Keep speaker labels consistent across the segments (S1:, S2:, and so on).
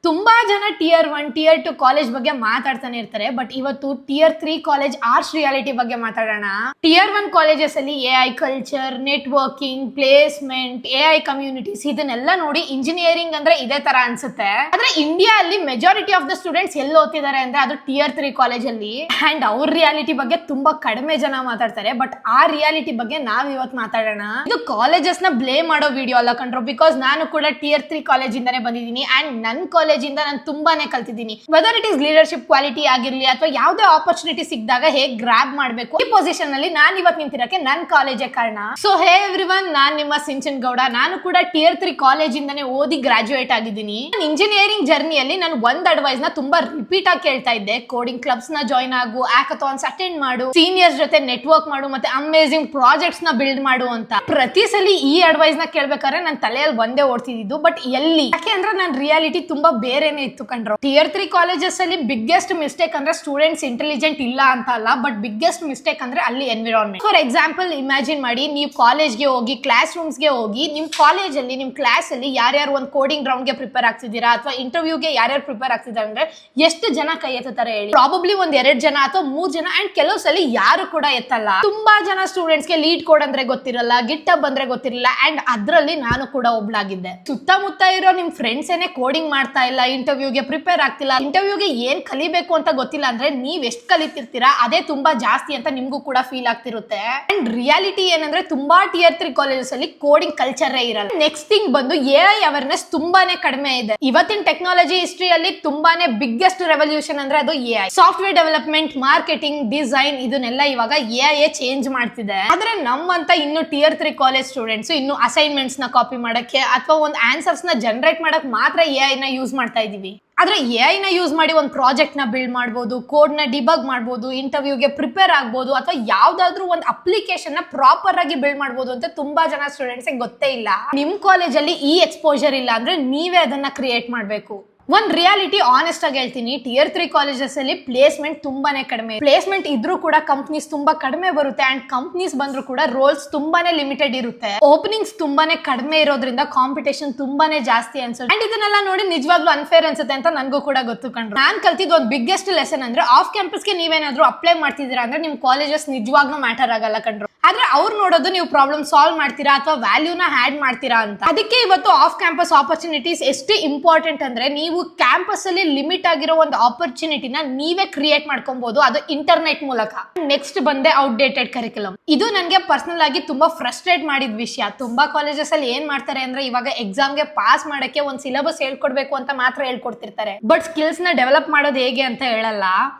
S1: ತುಂಬಾ ಜನ tear 1 tear 2 college ಬಗ್ಗೆ ಮಾತಾಡ್ತಾನೆ ಇರ್ತಾರೆ. ಬಟ್ ಇವತ್ತು ಟಿಯರ್ 3 ಕಾಲೇಜ್ ಆರ್ಟ್ಸ್ ರಿಯಾಲಿಟಿ ಬಗ್ಗೆ ಮಾತಾಡೋಣ. ಟಿಯರ್ 1 ಕಾಲೇಜಸ್ ಅಲ್ಲಿ AI culture, networking, placement, AI communities ಇದನ್ನೆಲ್ಲ ನೋಡಿ ಇಂಜಿನಿಯರಿಂಗ್ ಅಂದ್ರೆ ಇದೇ ತರ ಅನ್ಸುತ್ತೆ. ಆದ್ರೆ ಇಂಡಿಯಾ ಅಲ್ಲಿ ಮೆಜಾರಿಟಿ ಆಫ್ ದ ಸ್ಟೂಡೆಂಟ್ಸ್ ಎಲ್ಲಿ ಓದ್ತಿದ್ದಾರೆ ಅಂದ್ರೆ ಅದು ಟಿಯರ್ 3 ಕಾಲೇಜ್ ಅಲ್ಲಿ. ಅಂಡ್ ಅವ್ರ ರಿಯಾಲಿಟಿ ಬಗ್ಗೆ ತುಂಬಾ ಕಡಿಮೆ ಜನ ಮಾತಾಡ್ತಾರೆ. ಬಟ್ ಆ ರಿಯಾಲಿಟಿ ಬಗ್ಗೆ ನಾವ್ ಇವತ್ತು ಮಾತಾಡೋಣ. ಇದು ಕಾಲೇಜಸ್ ನ ಬ್ಲೇಮ್ ಮಾಡೋ ವಿಡಿಯೋ ಅಲ್ಲ ಕಂಡ್ರು. ಬಿಕಾಸ್ ನಾನು ಕೂಡ ಟಿಯರ್ 3 ಕಾಲೇಜ್ ಇಂದಾನೆ ಬಂದಿದ್ದೀನಿ. ಅಂಡ್ ನನ್ ಕಾಲೇಜ್ ಇಂದ ನಾನು ತುಂಬಾನೇ ಕಲ್ತಿದ್ದೀನಿ. Whether it is leadership quality ಆಗಿರ್ಲಿ ಅಥವಾ ಯಾವುದೇ ಆಪರ್ಚುನಿಟಿ ಸಿಕ್ಕಿದಾಗ ಹೇಗೆ ಗ್ರಾಬ್ ಮಾಡಬೇಕು, ಈ ಪೊಸಿಷನ್ ಅಲ್ಲಿ ನಾನು ಇವತ್ತು ನಿಂತಿರಕ್ಕೆ ನನ್ನ ಕಾಲೇಜೇ ಕಾರಣ. ಸೊ ಹೇ ಎವ್ರಿವನ್, ನಾನ್ ನಿಮ್ಮ ಸಿಂಚನ್ ಗೌಡ. ನಾನು ಕೂಡ ಟಿಯರ್ 3 ಕಾಲೇಜ್ ಇಂದಾನೆ ಓದಿ ಗ್ರಾಜುಯೇಟ್ ಆಗಿದ್ದೀನಿ. ಇಂಜಿನಿಯರಿಂಗ್ ಜರ್ನಿಯಲ್ಲಿ ನಾನು ಒಂದ್ ಅಡ್ವೈಸ್ ನ ತುಂಬಾ ರಿಪೀಟ್ ಆಗಿ ಕೇಳ್ತಾ ಇದ್ದೆ. ಕೋಡಿಂಗ್ ಕ್ಲಬ್ಸ್ ನ ಜಾಯ್ನ್ ಆಗು, ಹ್ಯಾಕಥಾನ್ಸ್ ಅಟೆಂಡ್ ಮಾಡು, ಸೀನಿಯರ್ಸ್ ಜೊತೆ ನೆಟ್ವರ್ಕ್ ಮಾಡು, ಮತ್ತೆ ಅಮೇಜಿಂಗ್ ಪ್ರಾಜೆಕ್ಟ್ಸ್ ನ ಬಿಲ್ಡ್ ಮಾಡು ಅಂತ. ಪ್ರತಿ ಸಲ ಈ ಅಡ್ವೈಸ್ ನ ಕೇಳ್ಬೇಕಾದ್ರೆ ನನ್ನ ತಲೆಯಲ್ಲಿ ಒಂದೇ ಓಡ್ತಿದ್ದು. ಬಟ್ ಎಲ್ಲಿ, ಯಾಕೆ ಅಂದ್ರೆ ನನ್ನ ರಿಯಾಲಿಟಿ ತುಂಬಾ ಬೇರೆನೆ ಇತ್ತು ಕಂಡ್ರು. ಟಿಯರ್ 3 ಕಾಲೇಜಸ್ ಅಲ್ಲಿ ಬಿಗ್ಗೆಸ್ಟ್ ಮಿಸ್ಟೇಕ್ ಅಂದ್ರೆ ಸ್ಟೂಡೆಂಟ್ಸ್ ಇಂಟೆಲಿಜೆಂಟ್ ಇಲ್ಲ ಅಂತ ಅಲ್ಲ, ಬಟ್ ಬಿಗ್ಗೆಸ್ಟ್ ಮಿಸ್ಟೇಕ್ ಅಂದ್ರೆ ಅಲ್ಲಿ ಎನ್ವಿರಾನ್ಮೆಂಟ್. ಫಾರ್ ಎಕ್ಸಾಂಪಲ್ ಇಮ್ಯಾಜಿನ್ ಮಾಡಿ, ನೀವು ಕಾಲೇಜ್ಗೆ ಹೋಗಿ, ಕ್ಲಾಸ್ ರೂಮ್ಸ್ಗೆ ಹೋಗಿ, ನಿಮ್ ಕಾಲೇಜ್ ಅಲ್ಲಿ ನಿಮ್ ಕ್ಲಾಸ್ ಅಲ್ಲಿ ಯಾರ್ಯಾರು ಒಂದು ಕೋಡಿಂಗ್ ರೌಂಡ್ ಗೆ ಪ್ರಿಪೇರ್ ಆಗ್ತಿದ್ದೀರಾ ಅಥವಾ ಇಂಟರ್ವ್ಯೂಗೆ ಯಾರ್ಯಾರು ಪ್ರಿಪೇರ್ ಆಗ್ತಿದ್ದಾರೆ ಅಂದ್ರೆ ಎಷ್ಟು ಜನ ಕೈ ಎತ್ತಾರೆ ಹೇಳಿ? ಪ್ರಾಬಬ್ಲಿ ಒಂದ್ 2 ಜನ ಅಥವಾ 3 ಜನ. ಅಂಡ್ ಕೆಲವು ಸಲ ಯಾರು ಕೂಡ ಎತ್ತಲ್ಲ. ತುಂಬಾ ಜನ ಸ್ಟೂಡೆಂಟ್ಸ್ ಗೆ ಲೀಡ್ ಕೋಡ್ ಅಂದ್ರೆ ಗೊತ್ತಿರಲ್ಲ, ಗಿಟ್ ಹಬ್ ಅಂದ್ರೆ ಗೊತ್ತಿರಲ್ಲ. ಅಂಡ್ ಅದ್ರಲ್ಲಿ ನಾನು ಕೂಡ ಒಬ್ಳಾಗಿದ್ದೆ. ಸುತ್ತಮುತ್ತ ಇರೋ ನಿಮ್ ಫ್ರೆಂಡ್ಸ್ ಏನೇ ಕೋಡಿಂಗ್ ಮಾಡ್ತಾ ಇಲ್ಲ, ಇಂಟರ್ವ್ಯೂಗೆ ಪ್ರಿಪೇರ್ ಆಗ್ತಿಲ್ಲ, ಇಂಟರ್ವ್ಯೂಗೆ ಏನ್ ಕಲಿಬೇಕು ಅಂತ ಗೊತ್ತಿಲ್ಲ ಅಂದ್ರೆ ನೀವ್ ಎಷ್ಟು ಕಲಿತಿರ್ತೀರಾ ಅದೇ ತುಂಬಾ ಜಾಸ್ತಿ ಅಂತ ನಿಮ್ಗೂ ಕೂಡ ಫೀಲ್ ಆಗ್ತಿರುತ್ತೆ. ಅಂಡ್ ರಿಯಾಲಿಟಿ ಏನಂದ್ರೆ ತುಂಬಾ ಟಿಯರ್ 3 ಕಾಲೇಜಸ್ ಅಲ್ಲಿ ಕೋಡಿಂಗ್ ಕಲ್ಚರ್ ಇರಲ್ಲ. ನೆಕ್ಸ್ಟ್ ಥಿಂಗ್ ಬಂದು ಎಐ ಅವೇರ್ನೆಸ್ ತುಂಬಾನೇ ಕಡಿಮೆ ಇದೆ. ಇವತ್ತಿನ ಟೆಕ್ನಾಲಜಿ ಹಿಸ್ಟ್ರಿಯಲ್ಲಿ ತುಂಬಾನೇ ಬಿಗ್ಗೆಸ್ಟ್ ರೆವಲ್ಯೂಷನ್ ಅಂದ್ರೆ ಅದು AI. Software development, marketing, design ಇದನ್ನೆಲ್ಲ ಇವಾಗ ಎಐ ಚೇಂಜ್ ಮಾಡ್ತಿದೆ. ಆದ್ರೆ ನಮ್ಮಂತ ಇನ್ನು ಟಿಯರ್ 3 ಕಾಲೇಜ್ ಸ್ಟೂಡೆಂಟ್ಸ್ ಇನ್ನು ಅಸೈನ್ಮೆಂಟ್ಸ್ ನ ಕಾಪಿ ಮಾಡಕ್ಕೆ ಅಥವಾ ಒಂದು ಆನ್ಸರ್ಸ್ ನ ಜನರೇಟ್ ಮಾಡಕ್ ಮಾತ್ರ ಎಐ ನ ಯೂಸ್ ಮಾಡ್ತಾ ಇದೀವಿ. ಆದ್ರೆ ಎಐ ನ ಯೂಸ್ ಮಾಡಿ ಒಂದು ಪ್ರಾಜೆಕ್ಟ್ ನ ಬಿಲ್ಡ್ ಮಾಡಬಹುದು, ಕೋಡ್ ನ ಡಿಬಗ್ ಮಾಡಬಹುದು, ಇಂಟರ್ವ್ಯೂಗೆ ಪ್ರಿಪೇರ್ ಆಗಬಹುದು, ಅಥವಾ ಯಾವ್ದಾದ್ರು ಒಂದು ಅಪ್ಲಿಕೇಶನ್ ನ ಪ್ರಾಪರ್ ಆಗಿ ಬಿಲ್ಡ್ ಮಾಡಬಹುದು ಅಂತ ತುಂಬಾ ಜನ ಸ್ಟೂಡೆಂಟ್ಸ್ ಗೊತ್ತೇ ಇಲ್ಲ. ನಿಮ್ ಕಾಲೇಜ್ ಅಲ್ಲಿ ಈ ಎಕ್ಸ್ಪೋಜರ್ ಇಲ್ಲ ಅಂದ್ರೆ ನೀವೇ ಅದನ್ನ ಕ್ರಿಯೇಟ್ ಮಾಡಬೇಕು. ಒಂದ್ ರಿಯಾಲಿಟಿ ಆನೆಸ್ಟ್ ಆಗಿ ಹೇಳ್ತೀನಿ, ಟಿಯರ್ 3 ಕಾಲೇಜಸ್ ಅಲ್ಲಿ ಪ್ಲೇಸ್ಮೆಂಟ್ ತುಂಬಾನೇ ಕಡಿಮೆ. ಪ್ಲೇಸ್ಮೆಂಟ್ ಇದ್ರೂ ಕೂಡ ಕಂಪ್ನೀಸ್ ತುಂಬಾ ಕಡಿಮೆ ಬರುತ್ತೆ. ಅಂಡ್ ಕಂಪ್ನೀಸ್ ಬಂದ್ರು ಕೂಡ ರೋಲ್ಸ್ ತುಂಬಾನೇ ಲಿಮಿಟೆಡ್ ಇರುತ್ತೆ. ಓಪನಿಂಗ್ಸ್ ತುಂಬಾನೇ ಕಡಿಮೆ ಇರೋದ್ರಿಂದ ಕಾಂಪಿಟೇಷನ್ ತುಂಬಾನೇ ಜಾಸ್ತಿ ಅನ್ಸುತ್ತೆ. ಅಂಡ್ ಇದನ್ನೆಲ್ಲ ನೋಡಿ ನಿಜವಾಗ್ಲೂ ಅನ್ಫೇರ್ ಅನ್ಸುತ್ತೆ ಅಂತ ನನ್ಗೂ ಕೂಡ ಗೊತ್ತು ಕಂಡ್ರು. ನಾನ್ ಕಲ್ತಿದ್ ಒಂದು ಬಿಗ್ಗೆಸ್ಟ್ ಲೆಸನ್ ಅಂದ್ರೆ ಆಫ್ ಕ್ಯಾಂಪಸ್ಗೆ ನೀವೇನಾದ್ರೂ ಅಪ್ಲೈ ಮಾಡ್ತಿದ್ದೀರಾ ಅಂದ್ರೆ ನಿಮ್ ಕಾಲೇಜಸ್ ನಿಜವಾಗ್ಲೂ ಮ್ಯಾಟರ್ ಆಗಲ್ಲ ಕಂಡ್ರು. ಆದ್ರೆ ಅವ್ರು ನೋಡೋದು ನೀವು ಪ್ರಾಬ್ಲಮ್ ಸಾಲ್ವ್ ಮಾಡ್ತೀರಾ ಅಥವಾ ವ್ಯಾಲ್ಯೂನ ಆಡ್ ಮಾಡ್ತೀರಾ ಅಂತ. ಅದಕ್ಕೆ ಇವತ್ತು ಆಫ್ ಕ್ಯಾಂಪಸ್ ಆಪರ್ಚುನಿಟೀಸ್ ಎಷ್ಟು ಇಂಪಾರ್ಟೆಂಟ್ ಅಂದ್ರೆ ನೀವು ಕ್ಯಾಂಪಸ್ ಅಲ್ಲಿ ಲಿಮಿಟ್ ಆಗಿರೋ ಒಂದು ಆಪರ್ಚುನಿಟಿನ ನೀವೇ ಕ್ರಿಯೇಟ್ ಮಾಡ್ಕೊಬಹುದು, ಅದು ಇಂಟರ್ನೆಟ್ ಮೂಲಕ. ನೆಕ್ಸ್ಟ್ ಬಂದೆ ಔಟ್ಡೇಟೆಡ್ ಕರಿಕ್ಯುಲಮ್. ಇದು ನನಗೆ ಪರ್ಸನಲ್ ಆಗಿ ತುಂಬಾ ಫ್ರಸ್ಟ್ರೇಟ್ ಮಾಡಿದ ವಿಷಯ. ತುಂಬಾ ಕಾಲೇಜಸ್ ಅಲ್ಲಿ ಏನ್ ಮಾಡ್ತಾರೆ ಅಂದ್ರೆ ಇವಾಗ ಎಕ್ಸಾಮ್ಗೆ ಪಾಸ್ ಮಾಡಕ್ಕೆ ಒಂದು ಸಿಲೆಬಸ್ ಹೇಳ್ಕೊಡ್ಬೇಕು ಅಂತ ಮಾತ್ರ ಹೇಳ್ಕೊಡ್ತಿರ್ತಾರೆ. ಬಟ್ ಸ್ಕಿಲ್ಸ್ ನ ಡೆವಲಪ್ ಮಾಡೋದು ಹೇಗೆ ಅಂತ ಹೇಳಲ್ಲ.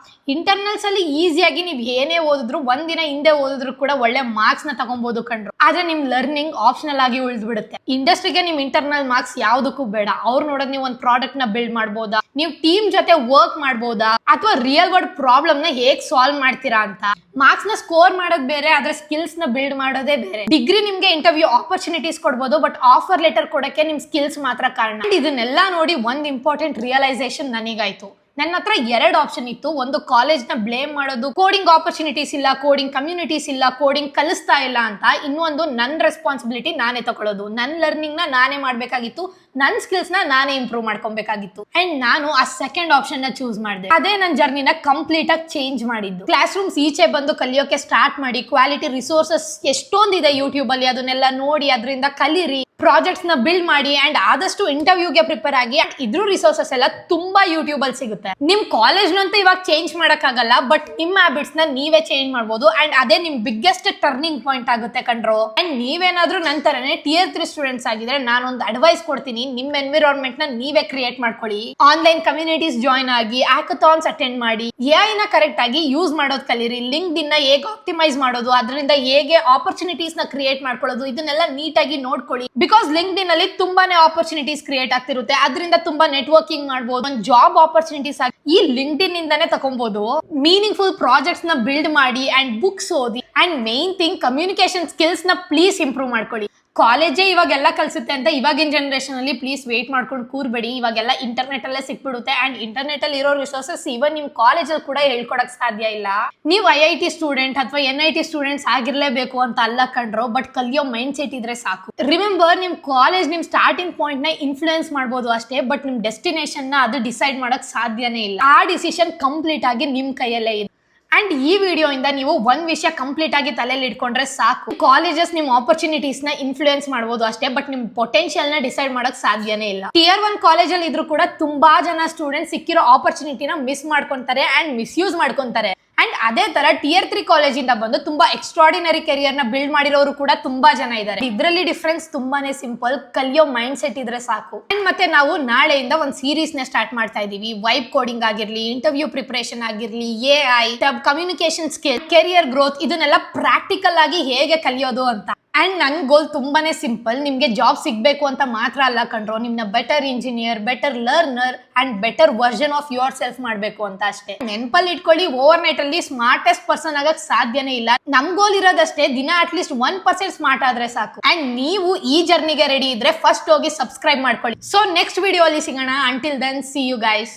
S1: ಇಂಟರ್ನಲ್ಸ್ ಅಲ್ಲಿ ಈಸಿಯಾಗಿ ನೀವು ಏನೇ ಓದಿದ್ರು, ಒಂದಿನ ಹಿಂದೆ ಓದಿದ್ರು ಕೂಡ ಒಳ್ಳೆ ಮಾರ್ಕ್ಸ್ ನ ತಗೊಬಹುದು ಕಂಡ್ರು. ಆದ್ರೆ ನಿಮ್ ಲರ್ನಿಂಗ್ ಆಪ್ಷನಲ್ ಆಗಿ ಉಳಿದ್ಬಿಡುತ್ತೆ. ಇಂಡಸ್ಟ್ರಿಗೆ ನಿಮ್ ಇಂಟರ್ನಲ್ ಮಾರ್ಕ್ಸ್ ಯಾವ್ದಕ್ಕೂ ಬೇಡ. ಅವ್ರು ನೋಡೋದು ನೀವು ಒಂದು ಪ್ರಾಡಕ್ಟ್ ನ ಬಿಲ್ಡ್ ಮಾಡ್ಬೋದಾ, ನೀವು ಟೀಮ್ ಜೊತೆ ವರ್ಕ್ ಮಾಡ್ಬೋದಾ, ಅಥವಾ ರಿಯಲ್ ವರ್ಲ್ಡ್ ಪ್ರಾಬ್ಲಮ್ ನ ಹೇಗ್ ಸಾಲ್ವ್ ಮಾಡ್ತೀರಾ ಅಂತ. ಮಾರ್ಕ್ಸ್ ನ ಸ್ಕೋರ್ ಮಾಡೋದು ಬೇರೆ, ಆದ್ರೆ ಸ್ಕಿಲ್ಸ್ ನ ಬಿಲ್ಡ್ ಮಾಡೋದೇ ಬೇರೆ. ಡಿಗ್ರಿ ನಿಮ್ಗೆ ಇಂಟರ್ವ್ಯೂ ಆಪರ್ಚುನಿಟೀಸ್ ಕೊಡ್ಬೋದು, ಬಟ್ ಆಫರ್ ಲೆಟರ್ ಕೊಡಕ್ಕೆ ನಿಮ್ ಸ್ಕಿಲ್ಸ್ ಮಾತ್ರ ಕಾರಣ. ಇದನ್ನೆಲ್ಲ ನೋಡಿ ಒಂದ್ ಇಂಪಾರ್ಟೆಂಟ್ ರಿಯಲೈಸೇಷನ್ ನನಗಾಯ್ತು. ನನ್ನ ಹತ್ರ 2 ಆಪ್ಷನ್ ಇತ್ತು. ಒಂದು ಕಾಲೇಜ್ ನ ಬ್ಲೇಮ್ ಮಾಡೋದು, ಕೋಡಿಂಗ್ ಆಪರ್ಚುನಿಟೀಸ್ ಇಲ್ಲ, ಕೋಡಿಂಗ್ ಕಮ್ಯುನಿಟೀಸ್ ಇಲ್ಲ, ಕೋಡಿಂಗ್ ಕಲಿಸ್ತಾ ಇಲ್ಲ ಅಂತ. ಇನ್ನೊಂದು ನನ್ನ ರೆಸ್ಪಾನ್ಸಿಬಿಲಿಟಿ ನಾನೇ ತಗೊಳ್ಳೋದು, ನನ್ನ ಲರ್ನಿಂಗ್ ನ ನಾನೇ ಮಾಡ್ಬೇಕಾಗಿತ್ತು, ನನ್ನ ಸ್ಕಿಲ್ಸ್ ನ ನಾನೇ ಇಂಪ್ರೂವ್ ಮಾಡ್ಕೊಬೇಕಾಗಿತ್ತು. ಅಂಡ್ ನಾನು ಆ ಸೆಕೆಂಡ್ ಆಪ್ಷನ್ ನ ಚೂಸ್ ಮಾಡಿದೆ. ಅದೇ ನನ್ನ ಜರ್ನಿನ ಕಂಪ್ಲೀಟ್ ಆಗಿ ಚೇಂಜ್ ಮಾಡಿದ್ದು. ಕ್ಲಾಸ್ ರೂಮ್ಸ್ ಈಚೆ ಬಂದು ಕಲಿಯೋಕೆ ಸ್ಟಾರ್ಟ್ ಮಾಡಿ, ಕ್ವಾಲಿಟಿ ರಿಸೋರ್ಸಸ್ ಎಷ್ಟೊಂದಿದೆ ಯೂಟ್ಯೂಬ್ ಅಲ್ಲಿ, ಅದನ್ನೆಲ್ಲ ನೋಡಿ ಅದರಿಂದ ಕಲೀರಿ, ಪ್ರಾಜೆಕ್ಟ್ಸ್ ನ ಬಿಲ್ಡ್ ಮಾಡಿ. ಅಂಡ್ ಆದಷ್ಟು ಇಂಟರ್ವ್ಯೂಗೆ ಪ್ರಿಪೇರ್ ಆಗಿ. ಇದ್ರ ರಿಸೋರ್ಸಸ್ ಎಲ್ಲ ತುಂಬಾ ಯೂಟ್ಯೂಬ್ ಅಲ್ಲಿ ಸಿಗುತ್ತೆ. ನಿಮ್ ಕಾಲೇಜ್ ನಂತ ಇವಾಗ ಚೇಂಜ್ ಮಾಡಕ್ ಆಗಲ್ಲ, ಬಟ್ ನಿಮ್ ಹ್ಯಾಬಿಟ್ಸ್ ನ ನೀವೇ ಚೇಂಜ್ ಮಾಡಬಹುದು. ಅಂಡ್ ಅದೇ ನಿಮ್ ಬಿಗ್ಗೆಸ್ಟ್ ಟರ್ನಿಂಗ್ ಪಾಯಿಂಟ್ ಆಗುತ್ತೆ ಕಂಡ್ರು. ಅಂಡ್ ನೀವೇನಾದ್ರೂ ನಂತರನೇ ಟಿಯರ್ 3 ಸ್ಟೂಡೆಂಟ್ಸ್ ಆಗಿದ್ರೆ ನಾನೊಂದು ಅಡ್ವೈಸ್ ಕೊಡ್ತೀನಿ, ನಿಮ್ ಎನ್ವಿರಾನ್ಮೆಂಟ್ ನ ನೀವೇ ಕ್ರಿಯೇಟ್ ಮಾಡ್ಕೊಳ್ಳಿ. ಆನ್ಲೈನ್ ಕಮ್ಯುನಿಟೀಸ್ ಜಾಯ್ನ್ ಆಗಿ, ಹ್ಯಾಕಥಾನ್ಸ್ ಅಟೆಂಡ್ ಮಾಡಿ, ಎಐ ನ ಕರೆಕ್ಟ್ ಆಗಿ ಯೂಸ್ ಮಾಡೋದು ಕಲೀರಿ. ಲಿಂಕ್ಡ್ ಇನ್ ನ ಹೇಗೆ ಆಪ್ಟಿಮೈಸ್ ಮಾಡೋದು, ಅದರಿಂದ ಹೇಗೆ ಆಪರ್ಚುನಿಟೀಸ್ ನ ಕ್ರಿಯೇಟ್ ಮಾಡ್ಕೊಳ್ಳೋದು, ಇದನ್ನೆಲ್ಲ ನೀಟಾಗಿ ನೋಡ್ಕೊಳ್ಳಿ. ಬಿಕಾಸ್ ಲಿಂಕ್ಡ್ ಇನ್ ಅಲ್ಲಿ ತುಂಬಾನೇ ಆಪರ್ಚುನಿಟೀಸ್ ಕ್ರಿಯೇಟ್ ಆಗ್ತಿರುತ್ತೆ. ಅದರಿಂದ ತುಂಬಾ ನೆಟ್ವರ್ಕಿಂಗ್ ಮಾಡಬಹುದು, ಒಂದು ಜಾಬ್ ಆಪರ್ಚುನಿಟೀಸ್ ಆಗಿ ಈ ಲಿಂಕ್ಡ್ ಇನ್ ಇಂದಾನೆ ತಗೊಬಹುದು. ಮೀನಿಂಗ್ಫುಲ್ ಪ್ರಾಜೆಕ್ಟ್ಸ್ ನ ಬಿಲ್ಡ್ ಮಾಡಿ ಅಂಡ್ ಬುಕ್ಸ್ ಓದಿ. And main thing, communication skills ನ ಪ್ಲೀಸ್ ಇಂಪ್ರೂವ್ ಮಾಡ್ಕೊಳ್ಳಿ. ಕಾಲೇಜೇ ಇವಾಗೆಲ್ಲ ಕಲ್ಸುತ್ತೆ ಅಂತ ಇವಾಗಿನ ಜನರೇಷನ್ ಅಲ್ಲಿ ಪ್ಲೀಸ್ ವೇಟ್ ಮಾಡ್ಕೊಂಡು ಕೂರ್ಬೇಡಿ. ಇವಾಗೆಲ್ಲ ಇಂಟರ್ನೆಟ್ ಅಲ್ಲೇ ಸಿಕ್ಬಿಡುತ್ತೆ ಅಂಡ್ ಇಂಟರ್ನೆಟ್ ಅಲ್ಲಿ ಇರೋ ರಿಸೋರ್ಸಸ್ ಇವನ್ ನಿಮ್ ಕಾಲೇಜಲ್ಲಿ ಕೂಡ ಹೇಳ್ಕೊಡಕ್ ಸಾಧ್ಯ ಇಲ್ಲ. ನೀವು IIT ಸ್ಟೂಡೆಂಟ್ ಅಥವಾ NIT ಸ್ಟೂಡೆಂಟ್ಸ್ ಆಗಿರ್ಲೇಬೇಕು ಅಂತ ಅಲ್ಲ ಕಂಡ್ರು, ಬಟ್ ಕಲಿಯೋ ಮೈಂಡ್ ಸೆಟ್ ಇದ್ರೆ ಸಾಕು. ರಿಮೆಂಬರ್, ನಿಮ್ ಕಾಲೇಜ್ ನಿಮ್ ಸ್ಟಾರ್ಟಿಂಗ್ ಪಾಯಿಂಟ್ ನ ಇನ್ಫ್ಲೂಯೆನ್ಸ್ ಮಾಡ್ಬೋದು ಅಷ್ಟೇ, ಬಟ್ ನಿಮ್ ಡೆಸ್ಟಿನೇಷನ್ ನ ಅದು ಡಿಸೈಡ್ ಮಾಡಕ್ ಸಾಧ್ಯನೇ ಇಲ್ಲ. ಆ ಡಿಸಿಷನ್ ಕಂಪ್ಲೀಟ್ ಆಗಿ ನಿಮ್ ಕೈಯಲ್ಲೇ ಇದೆ. ಅಂಡ್ ಈ ವಿಡಿಯೋ ಇಂದ ನೀವು ಒಂದ್ ವಿಷಯ ಕಂಪ್ಲೀಟ್ ಆಗಿ ತಲೆಯಲ್ಲಿ ಇಟ್ಕೊಂಡ್ರೆ ಸಾಕು, ಕಾಲೇಜಸ್ ನಿಮ್ ಆಪರ್ಚುನಿಟೀಸ್ ನ ಇನ್ಫ್ಲೂಯೆನ್ಸ್ ಮಾಡಬಹುದು ಅಷ್ಟೇ, ಬಟ್ ನಿಮ್ ಪೊಟೆನ್ಶಿಯಲ್ ನ ಡಿಸೈಡ್ ಮಾಡಕ್ ಸಾಧ್ಯನೇ ಇಲ್ಲ. Tier 1 ಕಾಲೇಜಲ್ಲಿ ಇದ್ರು ಕೂಡ ತುಂಬಾ ಜನ ಸ್ಟೂಡೆಂಟ್ಸ್ ಸಿಕ್ಕಿರೋ ಆಪರ್ಚುನಿಟಿನ ಮಿಸ್ ಮಾಡ್ಕೊಂತಾರೆ ಅಂಡ್ ಮಿಸ್ಯೂಸ್ ಮಾಡ್ಕೊಂತಾರೆ. ಅಂಡ್ ಅದೇ ತರ Tier 3 ಕಾಲೇಜಿಂದ ಬಂದು ತುಂಬಾ ಎಕ್ಸ್ಟ್ರಾರ್ಡಿನರಿ ಕೆರಿಯರ್ ನ ಬಿಲ್ಡ್ ಮಾಡಿರೋರು ಕೂಡ ತುಂಬಾ ಜನ ಇದ್ದಾರೆ. ಇದ್ರಲ್ಲಿ ಡಿಫ್ರೆನ್ಸ್ ತುಂಬಾನೇ ಸಿಂಪಲ್, ಕಲಿಯೋ ಮೈಂಡ್ ಸೆಟ್ ಇದ್ರೆ ಸಾಕು. ಅಂಡ್ ಮತ್ತೆ ನಾವು ನಾಳೆಯಿಂದ ಒಂದು ಸೀರೀಸ್ ನ ಸ್ಟಾರ್ಟ್ ಮಾಡ್ತಾ ಇದೀವಿ. ವೈಬ್ ಕೋಡಿಂಗ್ ಆಗಿರ್ಲಿ, ಇಂಟರ್ವ್ಯೂ ಪ್ರಿಪರೇಷನ್ ಆಗಿರ್ಲಿ, AI, communication skill, career growth, ಇದನ್ನೆಲ್ಲ ಪ್ರಾಕ್ಟಿಕಲ್ ಆಗಿ ಹೇಗೆ ಕಲಿಯೋದು ಅಂತ. ಅಂಡ್ ನನ್ ಗೋಲ್ ತುಂಬಾನೇ ಸಿಂಪಲ್, ನಿಮ್ಗೆ ಜಾಬ್ ಸಿಗ್ಬೇಕು ಅಂತ ಮಾತ್ರ ಅಲ್ಲ ಕಂಡ್ರೋ, ನಿಮ್ನ better engineer, better learner and better version of your self ಮಾಡ್ಬೇಕು ಅಂತ ಅಷ್ಟೇ. ನೆನಪಲ್ಲಿ ಇಟ್ಕೊಳ್ಳಿ, ಓವರ್ ನೈಟ್ ಅಲ್ಲಿ ಸ್ಮಾರ್ಟೆಸ್ಟ್ ಪರ್ಸನ್ ಆಗಕ್ ಸಾಧ್ಯನೇ ಇಲ್ಲ. ನಮ್ ಗೋಲ್ ಇರೋದಷ್ಟೇ, ದಿನ ಅಟ್ಲೀಸ್ಟ್ 1% ಸ್ಮಾರ್ಟ್ ಆದ್ರೆ ಸಾಕು. ಅಂಡ್ ನೀವು ಈ ಜರ್ನಿಗೆ ರೆಡಿ ಇದ್ರೆ ಫಸ್ಟ್ ಹೋಗಿ ಸಬ್ಸ್ಕ್ರೈಬ್ ಮಾಡ್ಕೊಳ್ಳಿ. ಸೊ ನೆಕ್ಸ್ಟ್ ವಿಡಿಯೋ ಅಲ್ಲಿ ಸಿಗೋಣ. Until then, see you guys.